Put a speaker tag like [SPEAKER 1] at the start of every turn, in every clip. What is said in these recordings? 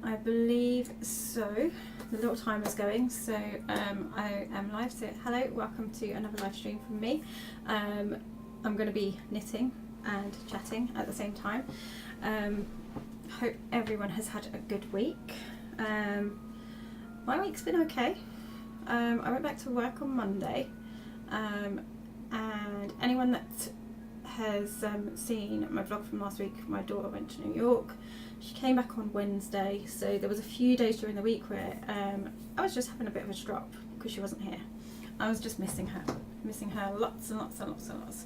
[SPEAKER 1] I believe so. The little timer's going, so I am live. So hello, welcome to another live stream from me. I'm going to be knitting and chatting at the same time. Hope everyone has had a good week. My week's been okay. I went back to work on Monday, and anyone that has seen my vlog from last week, my daughter went to New York. She came back on Wednesday, so there was a few days during the week where I was just having a bit of a drop because she wasn't here. I was just missing her lots and lots and lots and lots.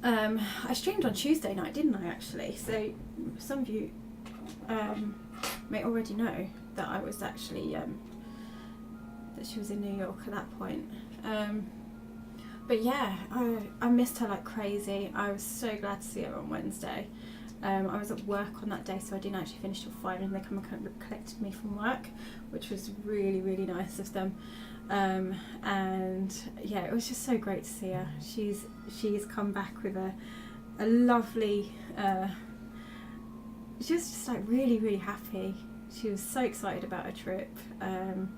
[SPEAKER 1] I streamed on Tuesday night, didn't I, actually? So some of you may already know that I was actually that she was in New York at that point. But yeah, I missed her like crazy. I was so glad to see her on Wednesday. I was at work on that day, so I didn't actually finish till 5, and they come and collected me from work, which was really, really nice of them. And yeah, it was just so great to see her. She's come back with a lovely. She was just like really, really happy. She was so excited about her trip, and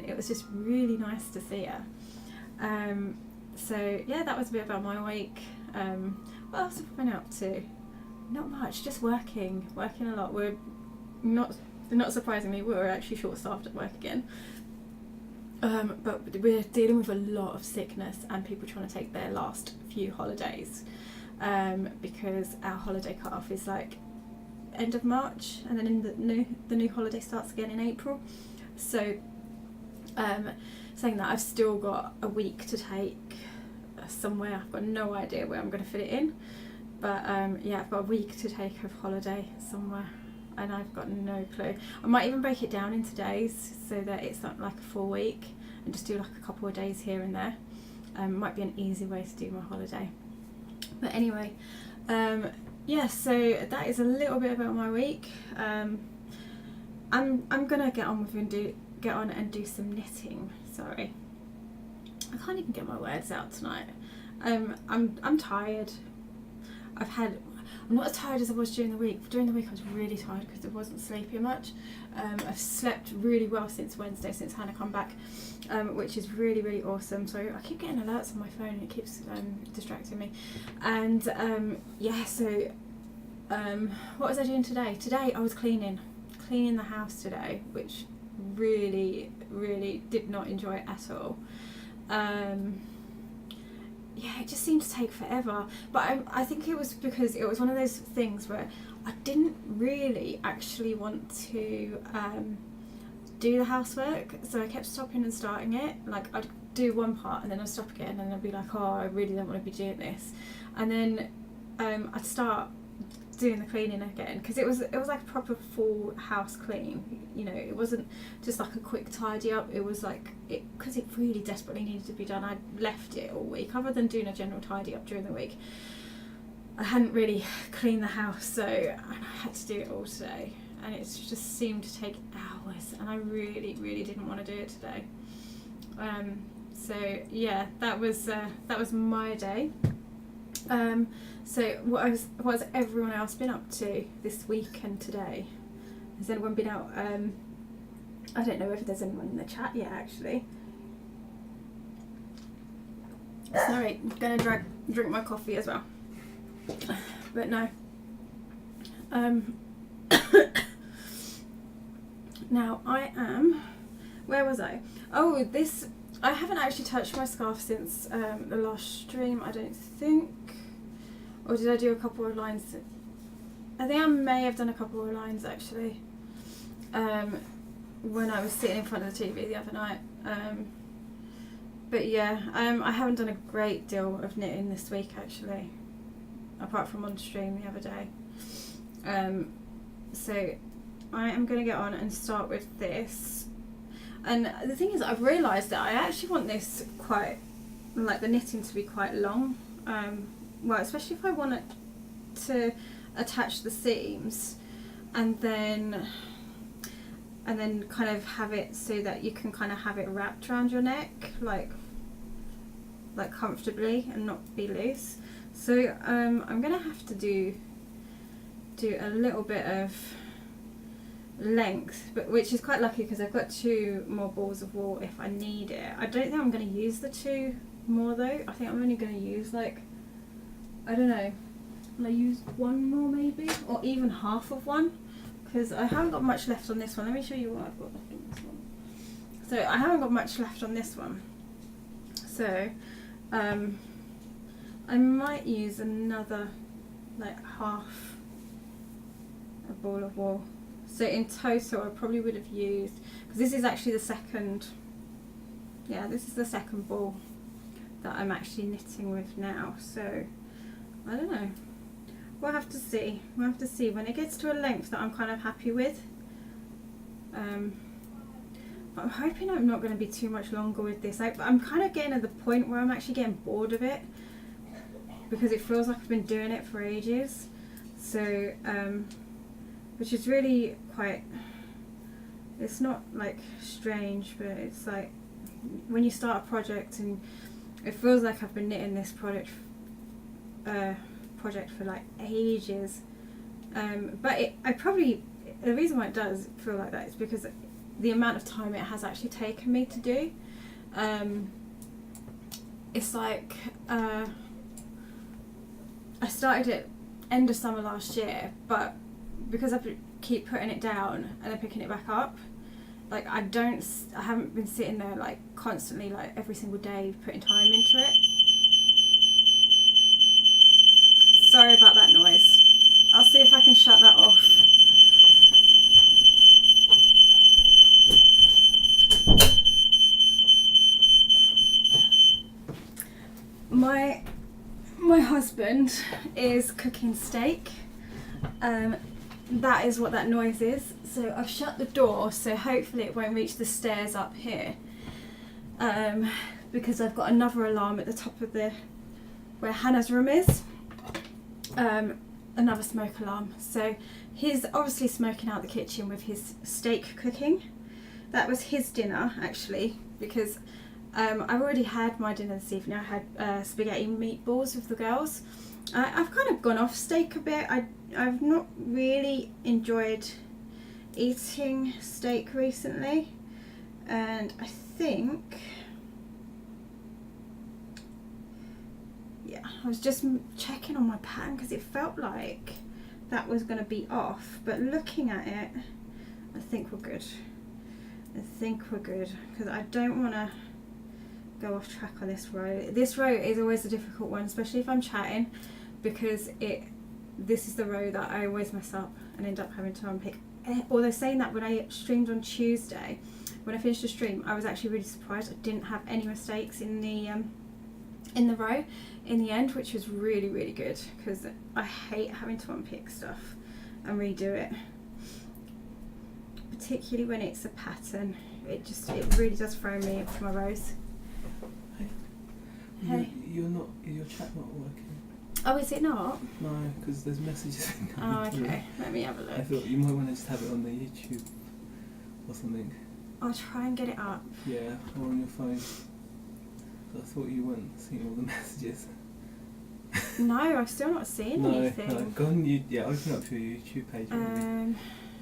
[SPEAKER 1] it was just really nice to see her. So yeah, that was a bit about my week. What else have I been up to? Not much, just working a lot. We're not surprisingly, we're actually short-staffed at work again. But we're dealing with a lot of sickness and people trying to take their last few holidays, because our holiday cut-off is like end of March, and then the new holiday starts again in April. So saying that, I've still got a week to take somewhere. I've got no idea where I'm going to fit it in, but yeah, I've got a week to take of holiday somewhere, and I've got no clue. I might even break it down into days so that it's not like a full week, and just do like a couple of days here and there. Might be an easy way to do my holiday. But anyway, yeah, so that is a little bit about my week. I'm gonna get on and do some knitting. Sorry, I can't even get my words out tonight. I'm tired. I'm not as tired as I was during the week. During the week I was really tired because I wasn't sleeping much. I've slept really well since Wednesday, since Hannah come back, which is really, really awesome. So I keep getting alerts on my phone and it keeps distracting me. And yeah, so what was I doing today? Today I was cleaning the house today, which really, really did not enjoy it at all. Yeah, it just seemed to take forever, but I think it was because it was one of those things where I didn't really actually want to do the housework, so I kept stopping and starting it. Like, I'd do one part and then I'd stop again, and I'd be like, oh, I really don't want to be doing this, and then I'd start doing the cleaning again, because it was like a proper full house clean, you know. It wasn't just like a quick tidy up. It was like, because it really desperately needed to be done. I'd left it all week, other than doing a general tidy up during the week. I hadn't really cleaned the house, so I had to do it all today, and it just seemed to take hours, and I really, really didn't want to do it today. So yeah, that was my day. So what's everyone else been up to this week and today? Has anyone been out? I don't know if there's anyone in the chat yet, actually. Sorry, I'm gonna drink my coffee as well. But no. Now I am. Where was I? Oh, I haven't actually touched my scarf since the last stream, I don't think. Or did I do a couple of lines? I think I may have done a couple of lines actually, when I was sitting in front of the TV the other night. But yeah, I haven't done a great deal of knitting this week actually, apart from on stream the other day. So I am going to get on and start with this. And the thing is, I've realised that I actually want this the knitting to be quite long. Well, especially if I want it to attach the seams, and then kind of have it so that you can kind of have it wrapped around your neck, like comfortably and not be loose. So I'm gonna have to do do a little bit of length, but which is quite lucky because I've got 2 more balls of wool if I need it. I don't think I'm going to use the 2 more though. I think I'm only going to use like, I don't know, will I use 1 more maybe, or even half of one, because I haven't got much left on this one. Let me show you what I've got left on this one. So I haven't got much left on this one, so I might use another like half a ball of wool. So in total I probably would have used, because this is actually the second, yeah, this is the second ball that I'm actually knitting with now. So I don't know, we'll have to see. We'll have to see when it gets to a length that I'm kind of happy with. But I'm hoping I'm not going to be too much longer with this. I'm kind of getting at the point where I'm actually getting bored of it, because it feels like I've been doing it for ages. So which is really quite, it's not like strange, but it's like when you start a project and it feels like I've been knitting this project for like ages, but the reason why it does feel like that is because the amount of time it has actually taken me to do. It's like I started it end of summer last year, but because I keep putting it down and then picking it back up, like I haven't been sitting there like constantly, like every single day putting time into it. Sorry about that noise. I'll see if I can shut that off. My husband is cooking steak. That is what that noise is. So I've shut the door, so hopefully it won't reach the stairs up here, because I've got another alarm at the top of where Hannah's room is, another smoke alarm. So he's obviously smoking out the kitchen with his steak cooking. That was his dinner actually, because I've already had my dinner this evening. I had spaghetti meatballs with the girls. I've kind of gone off steak a bit. I've not really enjoyed eating steak recently, and I think, yeah, I was just checking on my pattern because it felt like that was going to be off, but looking at it, I think we're good. I think we're good, because I don't want to go off track on this row. This row is always a difficult one, especially if I'm chatting, because this is the row that I always mess up and end up having to unpick. Although saying that, when I streamed on Tuesday, when I finished the stream, I was actually really surprised I didn't have any mistakes in the row in the end, which was really, really good, because I hate having to unpick stuff and redo it, particularly when it's a pattern. It really does throw me off my rows. Hey.
[SPEAKER 2] Your chat not working?
[SPEAKER 1] Oh, is it not?
[SPEAKER 2] No, because there's messages coming.
[SPEAKER 1] Oh, okay. Let me have a look.
[SPEAKER 2] I thought you might want to just have it on the YouTube or something.
[SPEAKER 1] I'll try and get it up.
[SPEAKER 2] Yeah, or on your phone. So I thought you weren't seeing all the messages.
[SPEAKER 1] No, I'm still not seeing anything.
[SPEAKER 2] No, go on open up your YouTube page and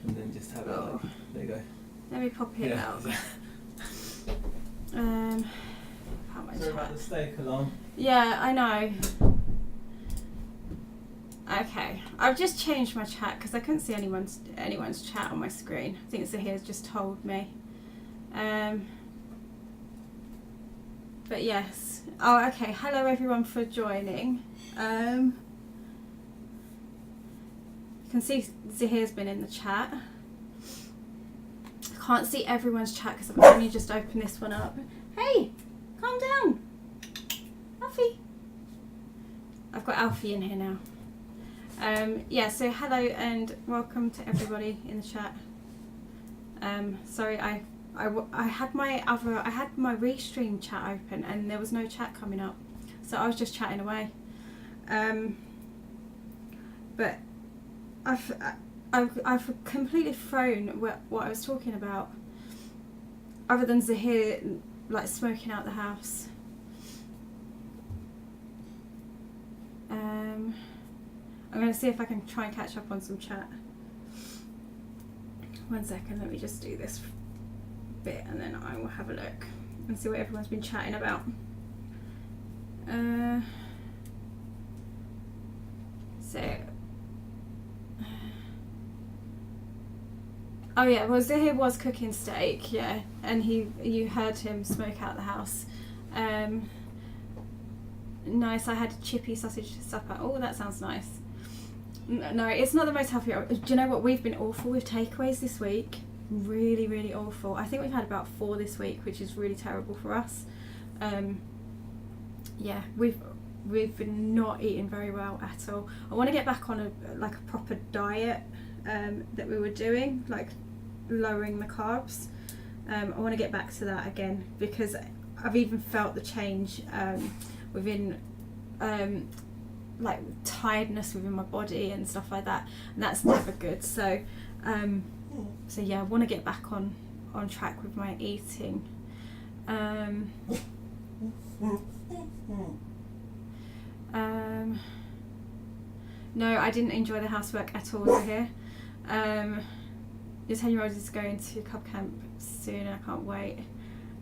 [SPEAKER 2] then just have it like, there you go.
[SPEAKER 1] Let me pop it out. How much?
[SPEAKER 2] Sorry about the steak alarm.
[SPEAKER 1] Yeah, I know. Okay, I've just changed my chat because I couldn't see anyone's chat on my screen. I think Zahir's just told me. But yes. Oh, okay. Hello everyone for joining. You can see Zahir's been in the chat. I can't see everyone's chat because I've only just opened this one up. Hey, calm down, Alfie. I've got Alfie in here now. Yeah, so hello and welcome to everybody in the chat. Sorry, I had my restream chat open and there was no chat coming up, so I was just chatting away. But I've completely thrown what I was talking about, other than Zahir like smoking out the house. I'm going to see if I can try and catch up on some chat. 1 second, let me just do this bit and then I will have a look and see what everyone's been chatting about. Oh yeah, well Zahir was cooking steak, yeah, and you heard him smoke out the house. Nice, I had a chippy sausage supper. Oh, that sounds nice. No, it's not the most healthy. Do you know what? We've been awful with takeaways this week. Really, really awful. I think we've had about 4 this week, which is really terrible for us. Yeah, we've been not eating very well at all. I want to get back on a proper diet that we were doing, like lowering the carbs. I want to get back to that again because I've even felt the change within like tiredness within my body and stuff like that, and that's never good. So yeah, I want to get back on track with my eating. No, I didn't enjoy the housework at all here. Your 10-year-old is going to Cub Camp soon. I can't wait.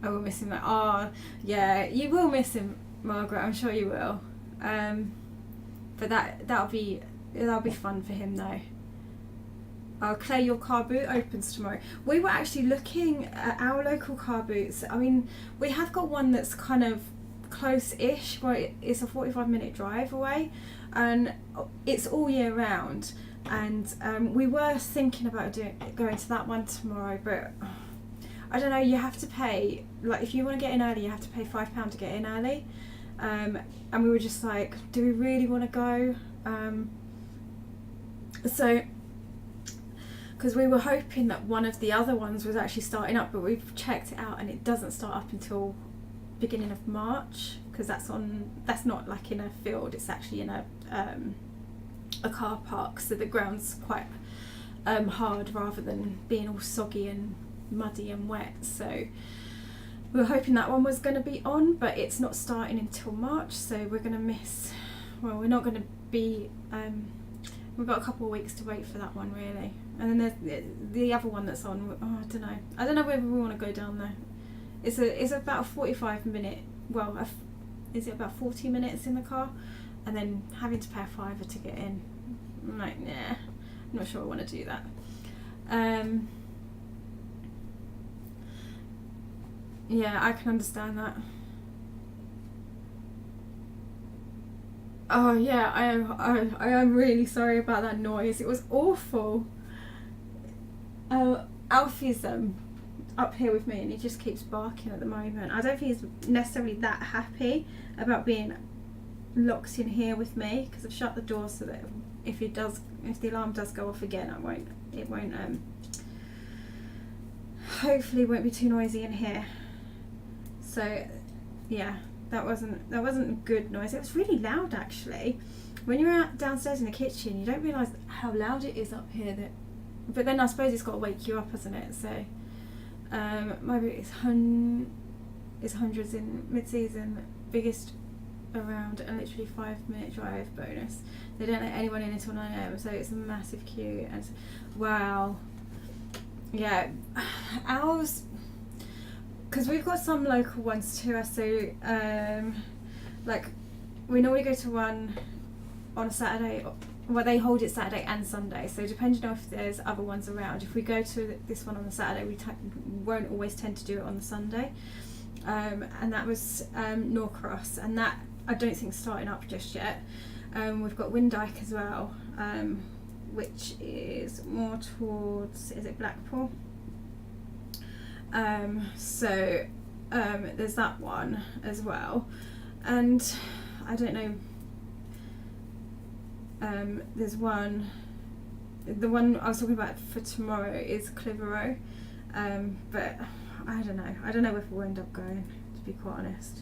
[SPEAKER 1] I will miss him. Oh, yeah, you will miss him, Margaret. I'm sure you will. But that'll be fun for him though. Clay, your car boot opens tomorrow. We were actually looking at our local car boots. I mean, we have got one that's kind of close-ish, but it's a 45-minute drive away, and it's all year round. And we were thinking about going to that one tomorrow, but I don't know. You have to pay, like, if you want to get in early, you have to pay £5 to get in early. And we were just like, do we really want to go? So, because we were hoping that one of the other ones was actually starting up, but we've checked it out and it doesn't start up until beginning of March, because that's not like in a field, it's actually in a car park, so the ground's quite hard rather than being all soggy and muddy and wet. So we were hoping that one was going to be on, but it's not starting until March, so we're going to miss, well, we're not going to be, we've got a couple of weeks to wait for that one really. And then there's the other one that's on, I don't know whether we want to go down there. It's about a 45-minute, well, is it about 40 minutes in the car? And then having to pay a £5 to get in. I'm like, nah, I'm not sure I want to do that. Yeah, I can understand that. Oh yeah, I am really sorry about that noise. It was awful. Alfie's up here with me and he just keeps barking at the moment. I don't think he's necessarily that happy about being locked in here with me, because I've shut the door so that if the alarm does go off again, it won't hopefully won't be too noisy in here. So yeah, that wasn't good noise. It was really loud actually. When you're out downstairs in the kitchen, you don't realise how loud it is up here. But then I suppose it's got to wake you up, hasn't it? So my route is hundreds in mid-season, biggest around, and literally 5-minute drive bonus. They don't let anyone in until 9 AM, so it's a massive queue. And wow, yeah, ours, because we've got some local ones too. So like we normally go to one on a Saturday. Well, they hold it Saturday and Sunday, so depending on if there's other ones around. If we go to this one on the Saturday, we won't always tend to do it on the Sunday. And that was Norcross, and that I don't think is starting up just yet. We've got Windike as well, which is more towards, is it Blackpool? So there's that one as well, and I don't know. There's one. The one I was talking about for tomorrow is Clitheroe, but I don't know if we'll end up going, to be quite honest.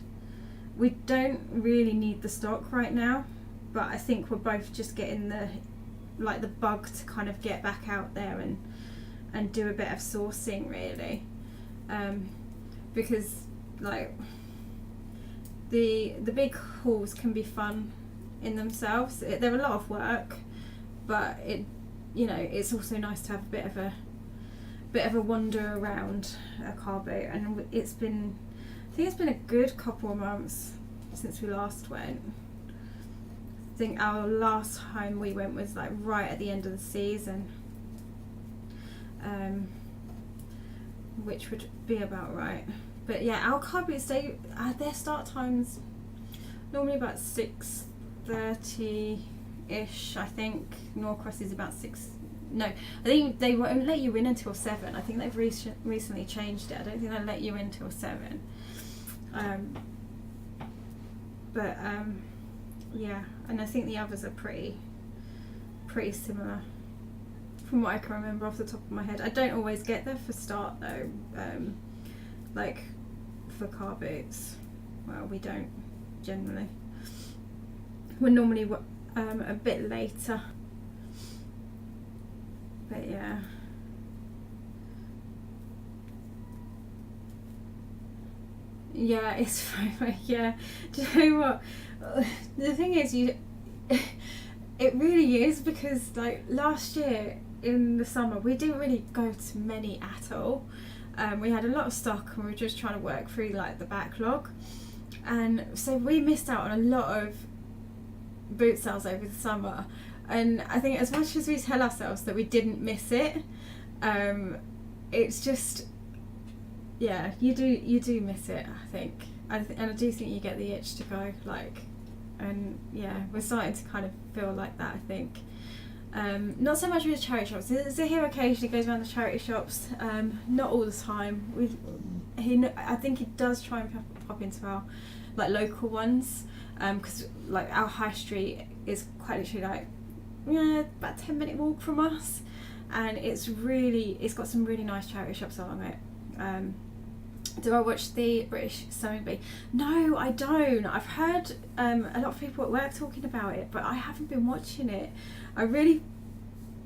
[SPEAKER 1] We don't really need the stock right now, but I think we're both just getting the bug to kind of get back out there and do a bit of sourcing really, because like the big hauls can be fun in themselves. They're a lot of work, but it, you know, it's also nice to have a bit of a wander around a car boot. And I think it's been a good couple of months since we last went. I think our last time we went was like right at the end of the season, which would be about right. But yeah, our car boots, their start times normally about 6:30-ish. I think Norcross is about 6. No, I think they won't let you in until 7. I think they've recently changed it. I don't think they'll let you in until 7. Yeah, and I think the others are pretty similar from what I can remember off the top of my head. I don't always get there for start though, like for car boots. Well, we don't generally. We're normally a bit later. But yeah. Yeah, it's fine. Yeah. Do you know what? The thing is, it really is, because like last year in the summer we didn't really go to many at all. We had a lot of stock and we were just trying to work through like the backlog, and so we missed out on a lot of boot sales over the summer. And I think as much as we tell ourselves that we didn't miss it, it's just, yeah, you do miss it, I think. And I do think you get the itch to go, like, and yeah, we're starting to kind of feel like that, I think. Not so much with the charity shops. Zahir occasionally goes around the charity shops, not all the time. I think he does try and pop into our like local ones, because like our high street is quite literally like, yeah, about a 10-minute walk from us, and it's got some really nice charity shops along it. Do I watch the British Sewing Bee? No, I don't. I've heard a lot of people at work talking about it, but I haven't been watching it. I really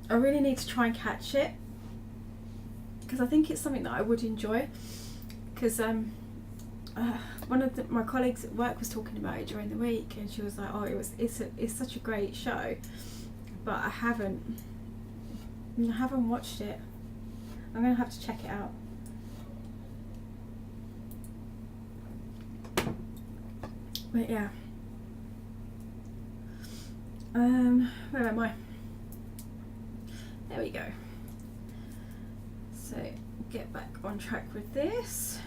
[SPEAKER 1] need to try and catch it, because I think it's something that I would enjoy. Because one of my colleagues at work was talking about it during the week, and she was like, "Oh, it's such a great show," but I haven't watched it. I'm gonna have to check it out. But yeah, where am I? There we go. So get back on track with this.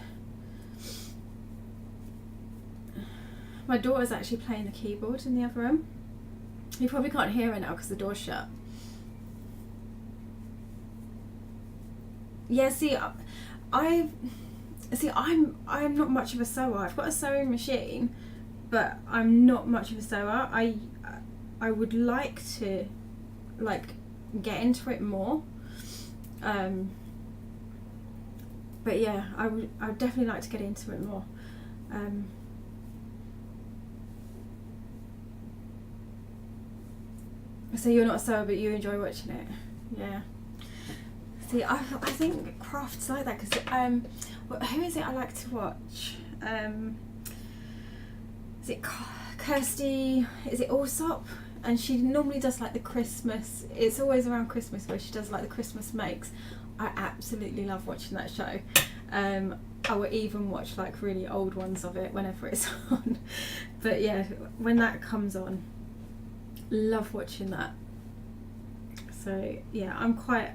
[SPEAKER 1] My daughter's actually playing the keyboard in the other room. You probably can't hear her now because the door's shut. Yeah, I'm not much of a sewer. I've got a sewing machine, but I'm not much of a sewer. I would like to like get into it more. But yeah, I would definitely like to get into it more. So you're not a sewer, but you enjoy watching it. Yeah. See, I think crafts like that, because who is it I like to watch? Is it Kirsty? Is it Allsop? And she normally does like the Christmas. It's always around Christmas where she does like the Christmas makes. I absolutely love watching that show. I will even watch like really old ones of it whenever it's on. But yeah, when that comes on, love watching that. So yeah,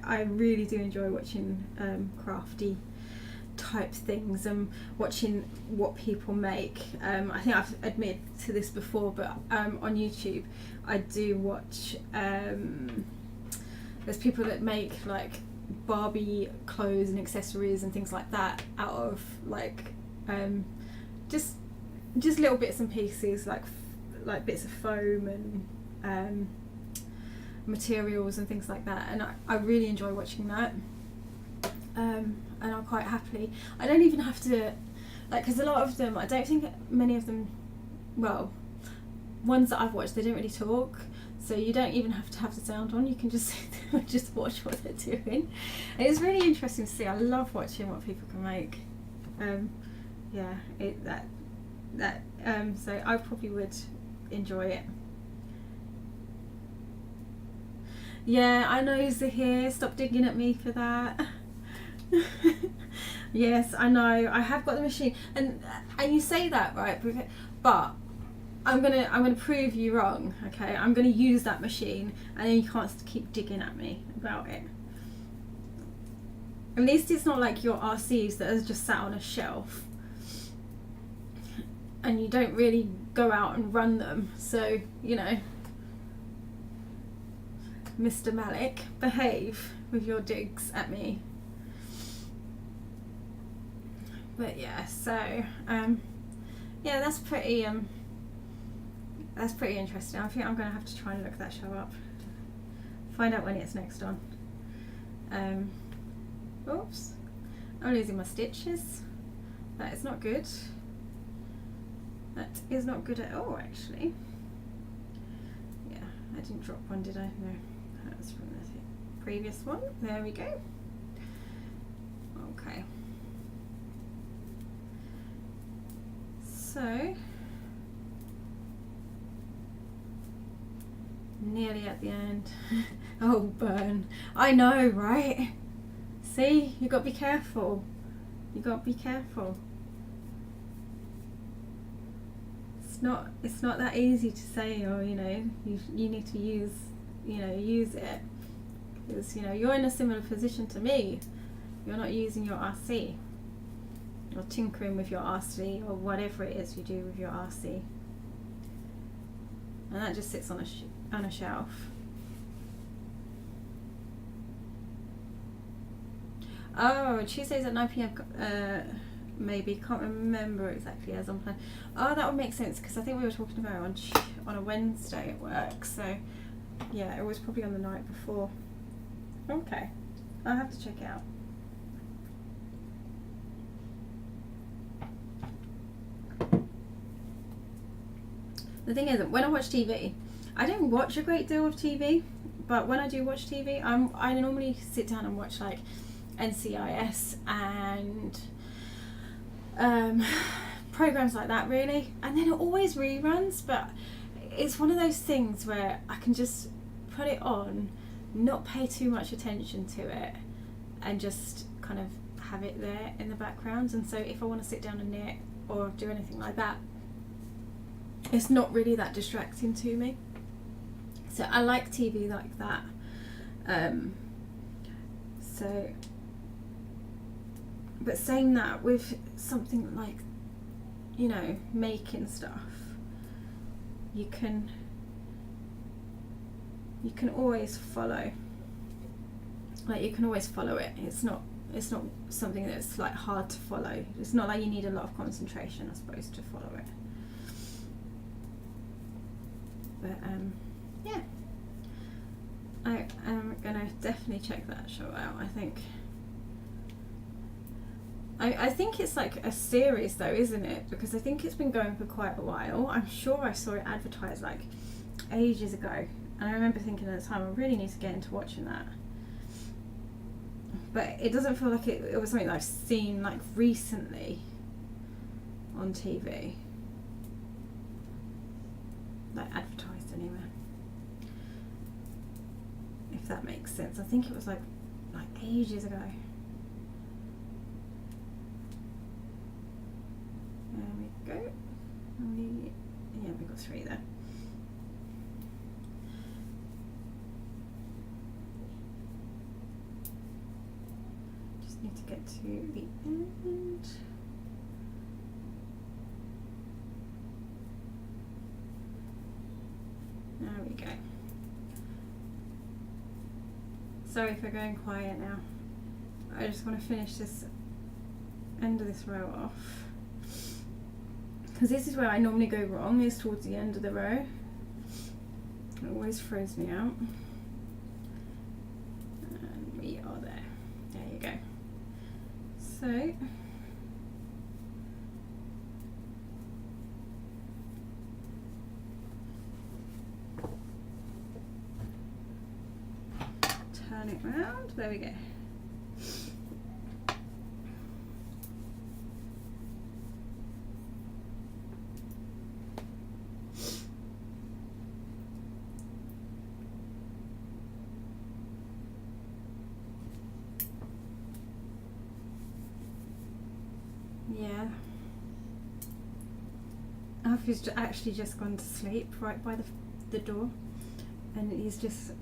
[SPEAKER 1] I really do enjoy watching crafty type things and watching what people make. I think I've admitted to this before, but on YouTube I do watch, there's people that make like Barbie clothes and accessories and things like that out of like just little bits and pieces, like bits of foam and materials and things like that, and I really enjoy watching that. And I'll quite happily, I don't even have to, like, because a lot of them, I don't think many of them, well, ones that I've watched, they don't really talk, so you don't even have to have the sound on. You can just sit there and just watch what they're doing, and it's really interesting to see. I love watching what people can make. Yeah, so I probably would enjoy it. Yeah, I know you're here. Stop digging at me for that. Yes, I know. I have got the machine, and you say that, right? But I'm gonna prove you wrong. Okay, I'm gonna use that machine, and then you can't keep digging at me about it. At least it's not like your RCs that are just sat on a shelf, and you don't really go out and run them. So you know, Mr. Malik, behave with your digs at me. But yeah, so yeah, that's pretty interesting. I think I'm gonna have to try and look that show up, find out when it's next on. Oops, I'm losing my stitches. That is not good. That is not good at all, actually. Yeah, I didn't drop one, did I? No, that was from the previous one. There we go. Okay. So, nearly at the end. Oh, burn. I know, right? See, you got to be careful. You got to be careful. It's not that easy to say, or you know, you need to use it, because you know you're in a similar position to me. You're not using your RC, or tinkering with your RC, or whatever it is you do with your RC, and that just sits on a shelf. Oh, Tuesdays at 9 p.m. Maybe, can't remember exactly as I'm planning. Oh, that would make sense, because I think we were talking about it on a Wednesday at work. So yeah, it was probably on the night before. Okay, I'll have to check it out. The thing is, when I watch TV, I don't watch a great deal of TV, but when I do watch TV, I normally sit down and watch like NCIS and programs like that, really, and then it always reruns. But it's one of those things where I can just put it on, not pay too much attention to it, and just kind of have it there in the background. And so if I want to sit down and knit or do anything like that, it's not really that distracting to me. So I like TV like that. But saying that, with something like, you know, making stuff, you can always follow. Like, you can always follow it. It's not something that's like hard to follow. It's not like you need a lot of concentration, I suppose, to follow it. But yeah, I am gonna definitely check that show out. I think it's like a series though, isn't it? Because I think it's been going for quite a while. I'm sure I saw it advertised like ages ago, and I remember thinking at the time, I really need to get into watching that. But it doesn't feel like it was something that I've seen like recently on TV, like advertised anywhere, if that makes sense. I think it was like ages ago. There we go. Yeah, we got 3 there. Just need to get to the end. There we go. Sorry for going quiet now. I just want to finish this end of this row off, because this is where I normally go wrong, is towards the end of the row. It always throws me out. And we are there. There you go. So turn it round. There we go. Yeah. Alfie's actually just gone to sleep right by the door, and he's just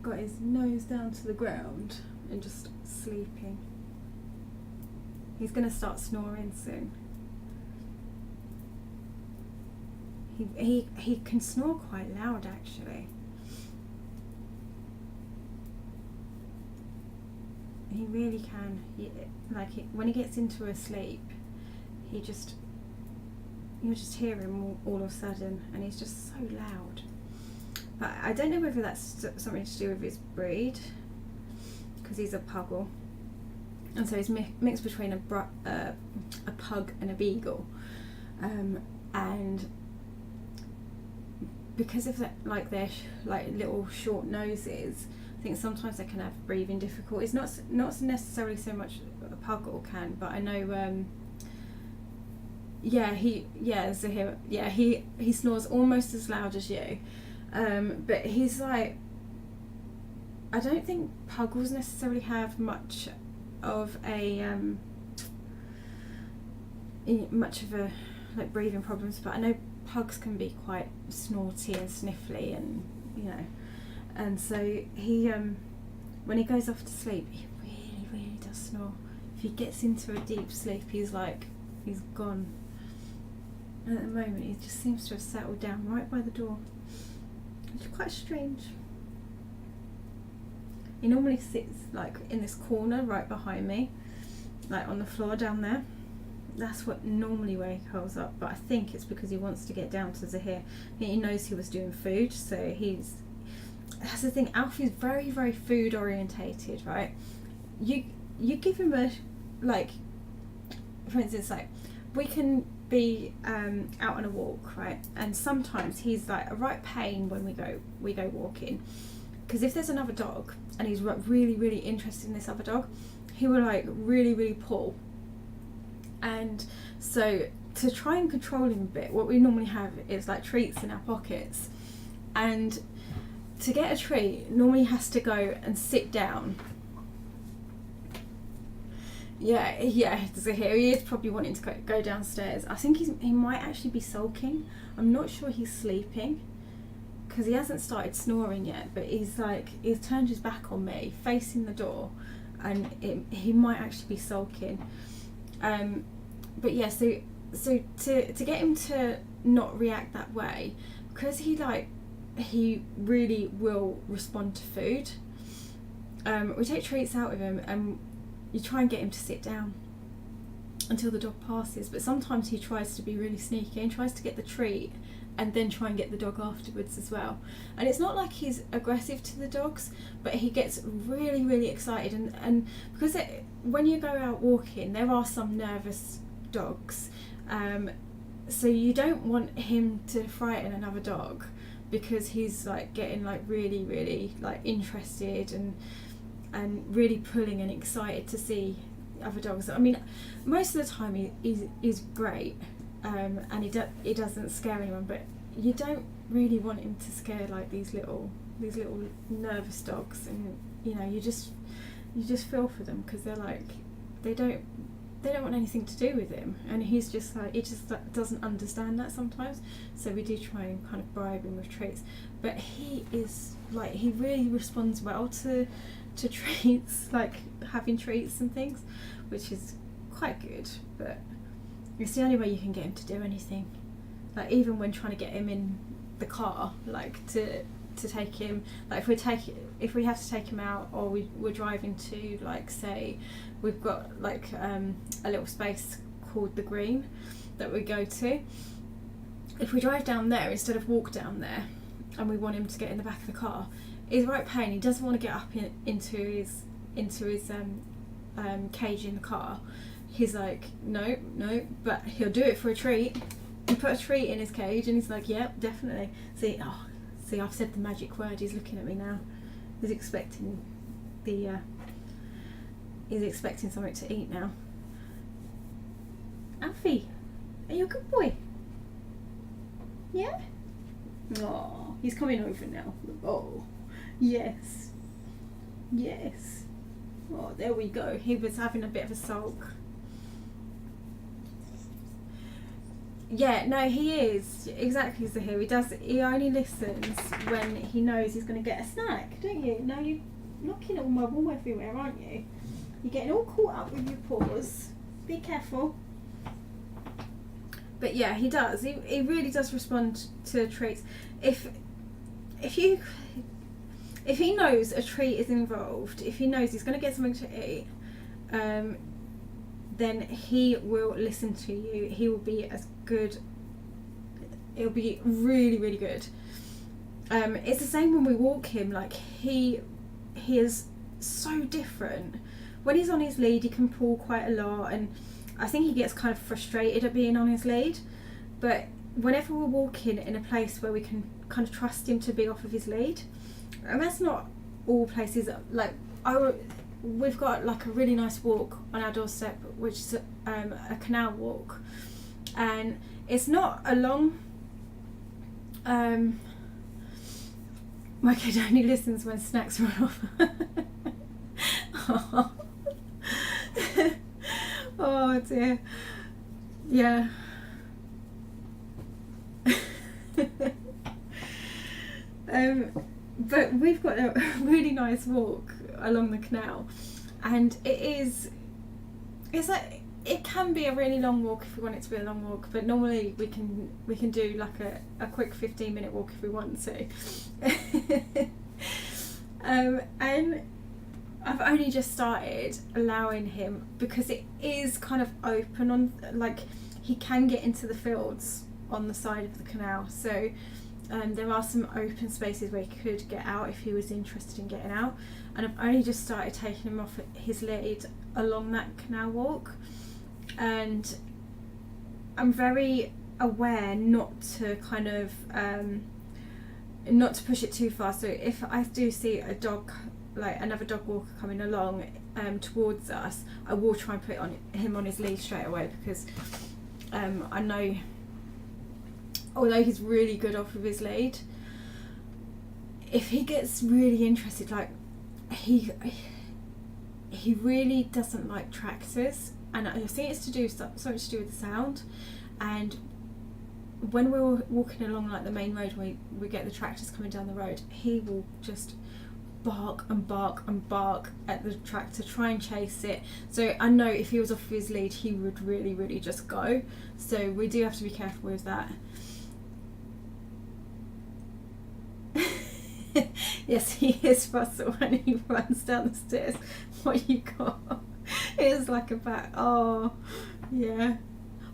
[SPEAKER 1] got his nose down to the ground and just sleeping. He's going to start snoring soon. He can snore quite loud, actually. He really can. When he gets into a sleep, you'll just hear him all of a sudden, and he's just so loud. But I don't know whether that's something to do with his breed, because he's a puggle, and so he's mixed between a pug and a beagle, and because of that, their little short noses, I think sometimes they can have breathing difficulties. Not necessarily so much a puggle can, but I know. He snores almost as loud as you, but he's I don't think puggles necessarily have much of a breathing problems, but I know pugs can be quite snorty and sniffly, and and so he when he goes off to sleep, he really does snore. If he gets into a deep sleep, he's gone. And at the moment, he just seems to have settled down right by the door. It's quite strange. He normally sits in this corner right behind me, on the floor down there. That's normally where he curls up, but I think it's because he wants to get down to Zahir. He knows he was doing food, so that's the thing. Alfie's very, very food orientated, right? You give him for instance, we can be out on a walk, right? And sometimes he's a right pain when we go walking, because if there's another dog and he's really, really interested in this other dog, he will really, really pull. And so to try and control him a bit, what we normally have is treats in our pockets, and to get a treat normally has to go and sit down. So here he is, probably wanting to go downstairs. I think he might actually be sulking. I'm not sure he's sleeping, because he hasn't started snoring yet, but he's turned his back on me, facing the door, and he might actually be sulking. But yeah, so to get him to not react that way, because he really will respond to food, we take treats out of him, and you try and get him to sit down until the dog passes. But sometimes he tries to be really sneaky and tries to get the treat and then try and get the dog afterwards as well. And it's not like he's aggressive to the dogs, but he gets really, really excited, and because when you go out walking, there are some nervous dogs, so you don't want him to frighten another dog, because he's getting really, really interested and really pulling and excited to see other dogs. I mean, most of the time he's great, and he doesn't scare anyone, but you don't really want him to scare these little nervous dogs, and you just feel for them, because they don't want anything to do with him, and he's just he just doesn't understand that sometimes. So we do try and kind of bribe him with treats, but he is he really responds well to treats, having treats and things, which is quite good. But it's the only way you can get him to do anything. Even when trying to get him in the car, to take him, if we have to take him out, or we're driving to say we've got a little space called the Green that we go to. If we drive down there instead of walk down there, and we want him to get in the back of the car, he's right pain. He doesn't want to get up into his cage in the car. He's no, but he'll do it for a treat. You put a treat in his cage, and he's yep, definitely. See, I've said the magic word. He's looking at me now. He's expecting something to eat now. Alfie, are you a good boy? Yeah? Oh, he's coming over now. Oh, yes. Oh, there we go. He was having a bit of a sulk. Yeah, no, he is exactly so. He does. He only listens when he knows he's going to get a snack, don't you? No, you're knocking all my wool everywhere, aren't you? You're getting all caught up with your paws. Be careful. But yeah, he does. He really does respond to treats. If he knows a treat is involved, if he knows he's going to get something to eat, then he will listen to you. He will be as good. It'll be really, really good. It's the same when we walk him. Like he is so different. When he's on his lead, he can pull quite a lot, and I think he gets kind of frustrated at being on his lead. But whenever we're walking in a place where we can kind of trust him to be off of his lead, and that's not all places. Like we've got like a really nice walk on our doorstep, which is a canal walk, and it's not a long. My kid only listens when snacks run off. Oh. Oh dear. Yeah. But we've got a really nice walk along the canal, and it's like it can be a really long walk if we want it to be a long walk, but normally we can do like a quick 15-minute walk if we want to. And I've only just started allowing him, because it is kind of open on, like, he can get into the fields on the side of the canal, so there are some open spaces where he could get out if he was interested in getting out, and I've only just started taking him off his lead along that canal walk, and I'm very aware not to kind of not to push it too far. So if I do see a dog, like another dog walker coming along towards us, I will try and put him on his lead straight away, because I know, although he's really good off of his lead, if he gets really interested, like he really doesn't like tractors, and I think it's to do something to do with the sound. And when we're walking along like the main road, we get the tractors coming down the road, he will just bark and bark and bark at the tractor, try and chase it. So I know if he was off his lead, he would really, really just go. So we do have to be careful with that. Yes, he is Russell when he runs down the stairs. What you got? It is like a bat. Oh, yeah.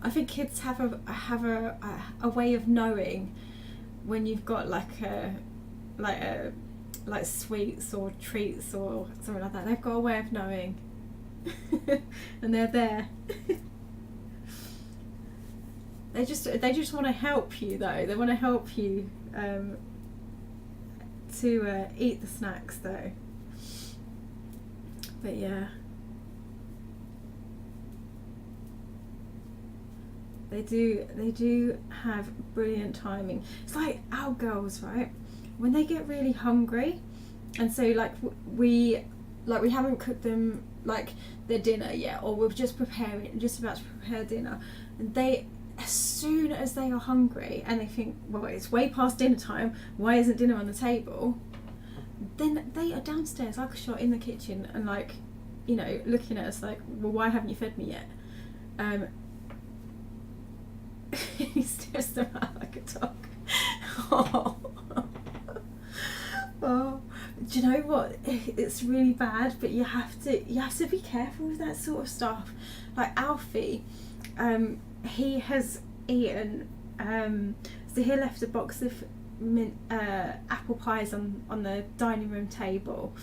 [SPEAKER 1] I think kids have a way of knowing when you've got like sweets or treats or something like that. They've got a way of knowing, and they're there. They just want to help you though. They want to help you to eat the snacks though. But yeah. They do have brilliant timing. It's like our girls, right? When they get really hungry, and so like we haven't cooked them like their dinner yet, or we're just about to prepare dinner, and they, as soon as they are hungry and they think, well, it's way past dinner time, why isn't dinner on the table? Then they are downstairs like a shot in the kitchen, and like, you know, looking at us like, well, why haven't you fed me yet? He stares them out like a dog. Oh. Oh, do you know what? It's really bad, but you have to be careful with that sort of stuff. Like Alfie, he has eaten. So he left a box of apple pies on the dining room table.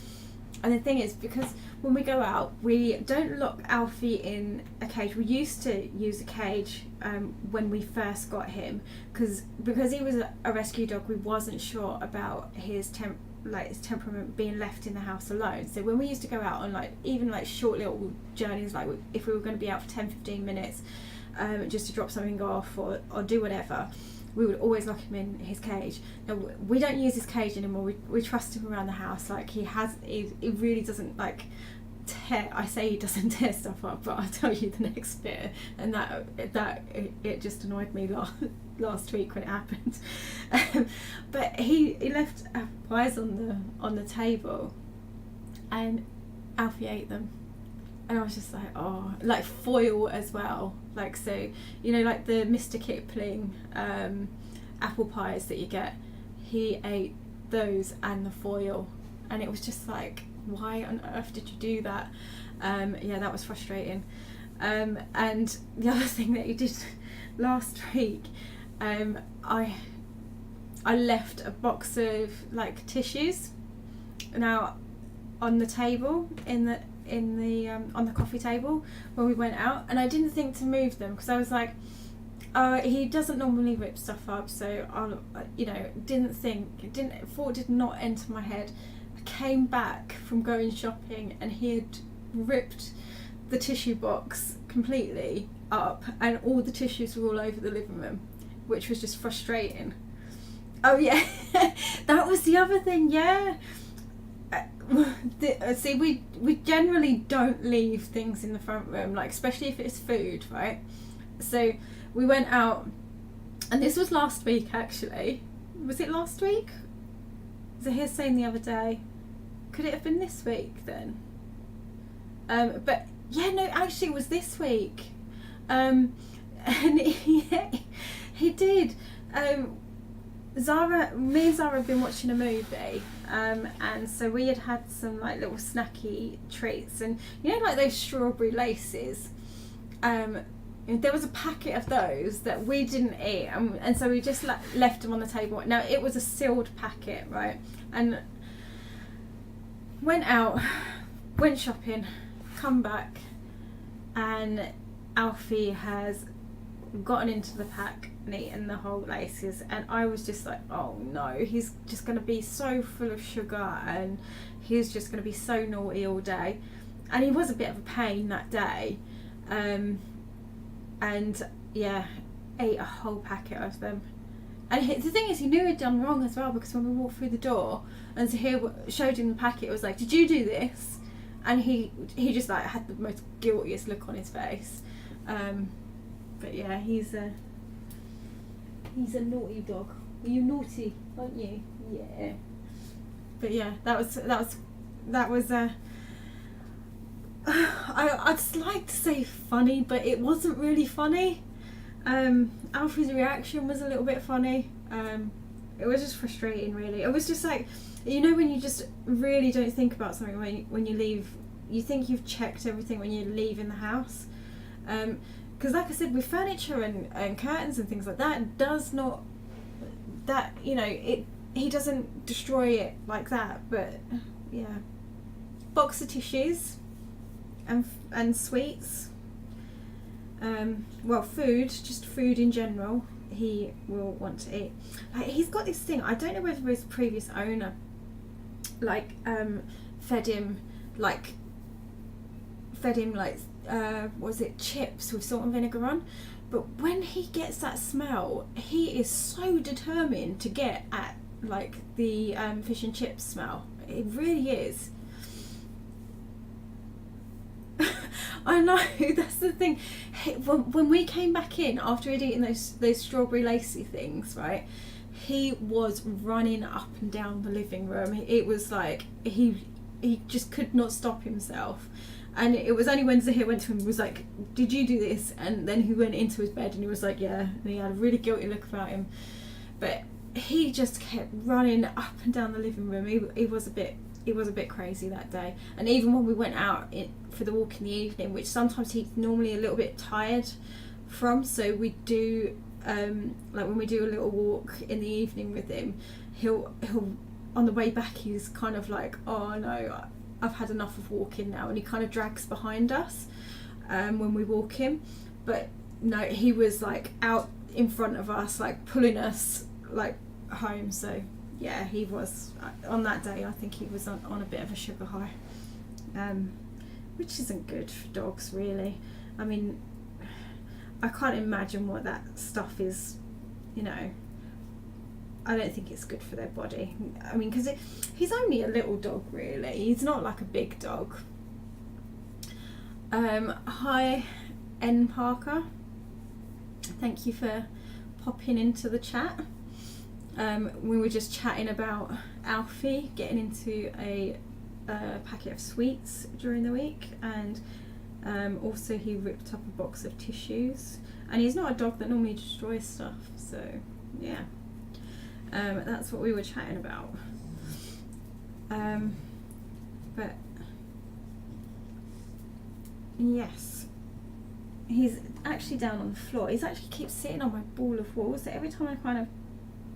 [SPEAKER 1] And the thing is, because when we go out, we don't lock Alfie in a cage. We used to use a cage when we first got him, because he was a rescue dog. We wasn't sure about his temperament being left in the house alone. So when we used to go out on even short little journeys, like if we were going to be out for 10-15 minutes, just to drop something off or do whatever, we would always lock him in his cage. Now, we don't use his cage anymore. We trust him around the house. Like he really doesn't like I say he doesn't tear stuff up, but I'll tell you the next bit, and it just annoyed me last week when it happened. But he left apple pies on the table, and Alfie ate them, and I was just like, oh, like foil as well, like, so you know, like the Mr. Kipling apple pies that you get, he ate those and the foil, and it was just like, why on earth did you do that? Yeah, that was frustrating. And the other thing that he did last week, I left a box of like tissues now on the table in the on the coffee table when we went out, and I didn't think to move them because I was like, he doesn't normally rip stuff up, so I'll, you know, thought did not enter my head. Came back from going shopping and he had ripped the tissue box completely up, and all the tissues were all over the living room, which was just frustrating. Oh yeah, that was the other thing. Yeah, see, we generally don't leave things in the front room, like especially if it's food, right? So we went out, and this was last week actually. Was it last week? So here's saying the other day. Could it have been this week then? But yeah, no, actually it was this week. And he did. Me and Zara have been watching a movie, and so we had some like little snacky treats, and you know, like those strawberry laces. There was a packet of those that we didn't eat, and so we just left them on the table. Now it was a sealed packet, right? And went out, went shopping, come back, and Alfie has gotten into the pack and eaten the whole laces, and I was just like, oh no, he's just going to be so full of sugar, and he's just going to be so naughty all day. And he was a bit of a pain that day, and yeah, ate a whole packet of them. And the thing is, he knew he'd done wrong as well, because when we walked through the door and Zahir showed him the packet, it was like, did you do this? And he just like had the most guiltiest look on his face. But yeah, he's a naughty dog. Are you naughty, aren't you? Yeah. But yeah, that was I'd like to say funny, but it wasn't really funny. Alfie's reaction was a little bit funny. It was just frustrating, really. It was just like, you know, when you just really don't think about something when you leave, you think you've checked everything when you leave in the house. Because like I said, with furniture and curtains and things like that, you know, he doesn't destroy it like that. But yeah, box of tissues and sweets. Well, just food in general, he will want to eat. Like, he's got this thing, I don't know whether his previous owner fed him like was it chips with salt and vinegar on, but when he gets that smell, he is so determined to get at like the fish and chips smell. It really is. I know, that's the thing. When we came back in after he'd eaten those strawberry lacy things, right, he was running up and down the living room. It was like he just could not stop himself. And it was only when Zahir went to him and was like, did you do this? And then he went into his bed and he was like, yeah. And he had a really guilty look about him. But he just kept running up and down the living room. He was a bit crazy that day. And even when we went out for the walk in the evening, which sometimes he's normally a little bit tired from, so we do like when we do a little walk in the evening with him, he'll on the way back he's kind of like, oh no, I've had enough of walking now, and he kind of drags behind us when we walk him. But no, he was like out in front of us, like pulling us like home. So yeah, he was on that day. I think he was on a bit of a sugar high, which isn't good for dogs, really. I mean, I can't imagine what that stuff is. You know, I don't think it's good for their body. I mean, because he's only a little dog, really. He's not like a big dog. Hi, N Parker. Thank you for popping into the chat. We were just chatting about Alfie getting into a packet of sweets during the week, and also he ripped up a box of tissues. And he's not a dog that normally destroys stuff, so yeah. That's what we were chatting about. But yes, he's actually down on the floor. He's actually keeps sitting on my ball of wool, so every time I kind of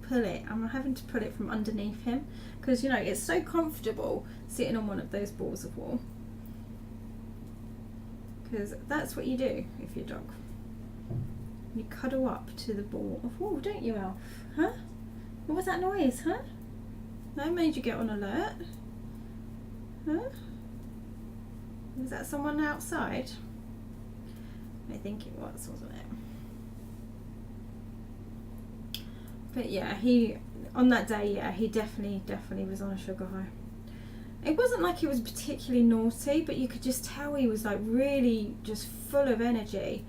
[SPEAKER 1] pull it, I'm having to pull it from underneath him, because you know it's so comfortable sitting on one of those balls of wool, because that's what you do if you're a dog. You cuddle up to the ball of wool, don't you, Alf? Huh? What was that noise, huh? That made you get on alert. Huh? Was that someone outside? I think it was, wasn't it? But yeah, he, on that day, yeah, he definitely was on a sugar high. It wasn't like he was particularly naughty, but you could just tell he was like really just full of energy.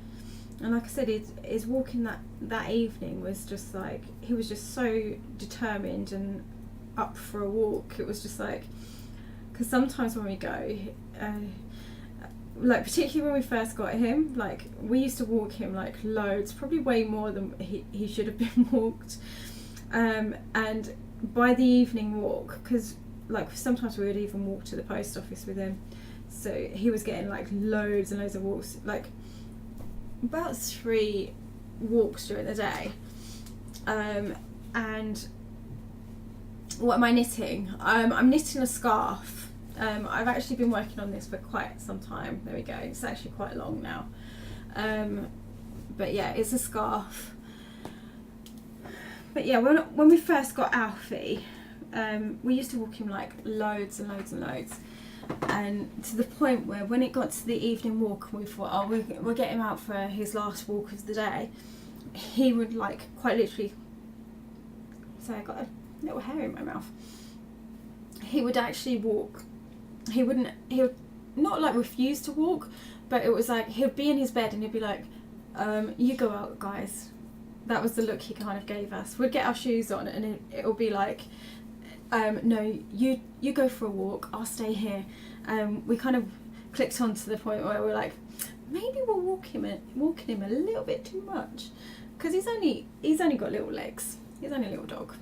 [SPEAKER 1] And like I said, his walking that evening was just like, he was just so determined and up for a walk. It was just like, because sometimes when we go, like particularly when we first got him, like we used to walk him like loads, probably way more than he should have been walked. And by the evening walk, because like sometimes we would even walk to the post office with him, so he was getting like loads and loads of walks, like about 3 walks during the day. And what am I knitting? I'm knitting a scarf. I've actually been working on this for quite some time. There we go. It's actually quite long now. But yeah, it's a scarf. But yeah, when we first got Alfie, we used to walk him like loads and loads and loads. And to the point where when it got to the evening walk and we thought, oh, we'll get him out for his last walk of the day, he would like quite literally, so I got a little hair in my mouth, he would actually walk. He would not like refuse to walk, but it was like he would be in his bed and he'd be like, you go out, guys. That was the look he kind of gave us. We'd get our shoes on and it would be like, no, you go for a walk, I'll stay here. We kind of clicked on to the point where we're like, maybe we're walking him a little bit too much, because he's only got little legs. He's only a little dog.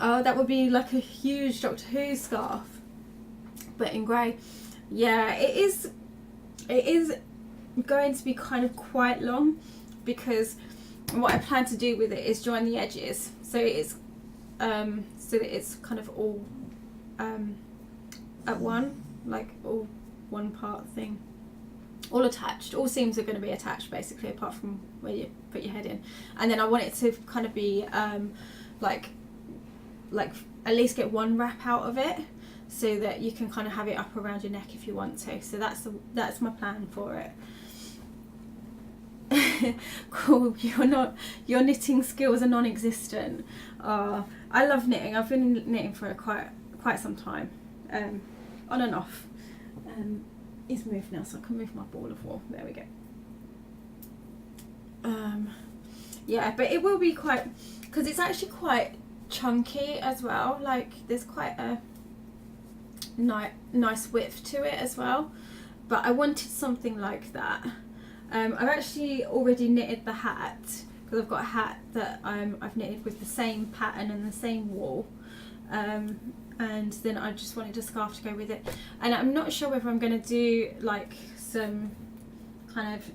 [SPEAKER 1] Oh, that would be like a huge Doctor Who scarf, but in grey. Yeah, it is going to be kind of quite long, because what I plan to do with it is join the edges, so it's so that it's kind of all at one, like all one part thing, all attached. All seams are going to be attached basically, apart from where you put your head in. And then I want it to kind of be like at least get one wrap out of it, so that you can kind of have it up around your neck if you want to. So that's my plan for it. Cool. Your knitting skills are non-existent. I love knitting. I've been knitting for quite some time, on and off. It's moved now, so I can move my ball of wool. There we go. Yeah, but it will be quite, because it's actually quite chunky as well. Like there's quite a nice width to it as well. But I wanted something like that. I've actually already knitted the hat, because I've got a hat that I've knitted with the same pattern and the same wool, and then I just wanted a scarf to go with it. And I'm not sure whether I'm going to do like some kind of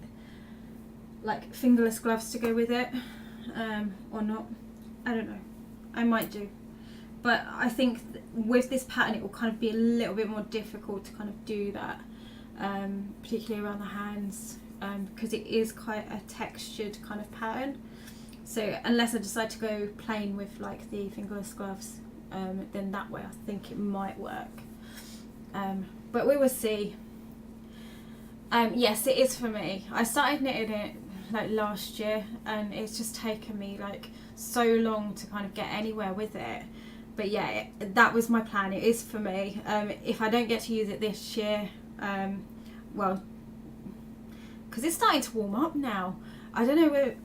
[SPEAKER 1] like fingerless gloves to go with it, or not. I don't know. I might do. But I think with this pattern it will kind of be a little bit more difficult to kind of do that, particularly around the hands. Because it is quite a textured kind of pattern, so unless I decide to go plain with like the fingerless gloves, then that way I think it might work, but we will see. Yes, it is for me. I started knitting it like last year, and it's just taken me like so long to kind of get anywhere with it. But yeah, that was my plan. It is for me. If I don't get to use it this year, well, because it's starting to warm up now. I don't know whether